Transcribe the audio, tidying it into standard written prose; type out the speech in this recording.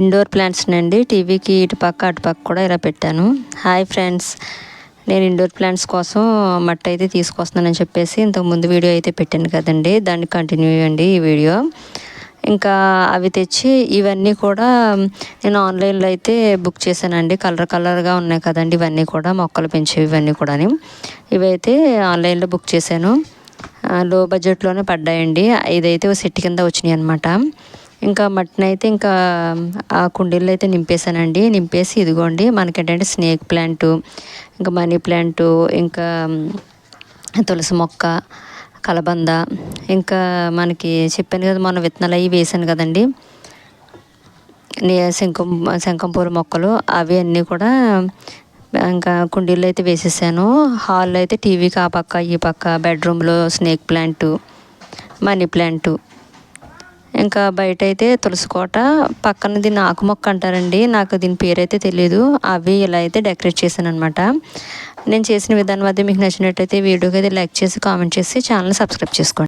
Indoor plants నండి. టీవీకి ఇటుపక్క అటుపక్క కూడా ఇలా పెట్టాను. హాయ్ ఫ్రెండ్స్, నేను ఇండోర్ ప్లాంట్స్ కోసం మట్టి అయితే తీసుకొస్తున్నానని చెప్పేసి ఇంతకుముందు వీడియో అయితే పెట్టాను కదండి, దాన్ని కంటిన్యూ అండి ఈ వీడియో. ఇంకా అవి తెచ్చి ఇవన్నీ కూడా నేను ఆన్లైన్లో అయితే బుక్ చేశానండి. కలర్ కలర్గా ఉన్నాయి కదండి ఇవన్నీ కూడా, మొక్కలు పెంచేవి ఇవన్నీ కూడా. ఇవైతే ఆన్లైన్లో బుక్ చేశాను. లో బడ్జెట్లోనే పడ్డాయండి. ఇదైతే ఒక సెట్ కింద వచ్చినాయి అనమాట. ఇంకా మట్టిని అయితే ఇంకా ఆ కుండీల్లో అయితే నింపేశానండి. నింపేసి ఇదిగోండి మనకేంటంటే స్నేక్ ప్లాంటు, ఇంకా మనీ ప్లాంటు, ఇంకా తులసి మొక్క, కలబంద, ఇంకా మనకి చెప్పాను కదా మొన్న విత్తనాలు అవి వేసాను కదండి, శంఖంపూల మొక్కలు, అవి అన్నీ కూడా ఇంకా కుండీల్లో అయితే వేసేసాను. హాల్లో అయితే టీవీకి ఆ పక్క ఈ పక్క, బెడ్రూమ్లో స్నేక్ ప్లాంటు, మనీ ప్లాంటు, ఇంకా బయట అయితే తులసి కోట, పక్కన దీన్ని ఆకు మొక్క అంటారండి, నాకు దీని పేరు అయితే తెలియదు. అవి ఇలా అయితే డెకరేట్ చేశాను అనమాట. నేను చేసిన విధానం అది మీకు నచ్చినట్టయితే వీడియోకి అయితే లైక్ చేసి కామెంట్ చేసి ఛానల్ సబ్స్క్రైబ్ చేసుకోండి.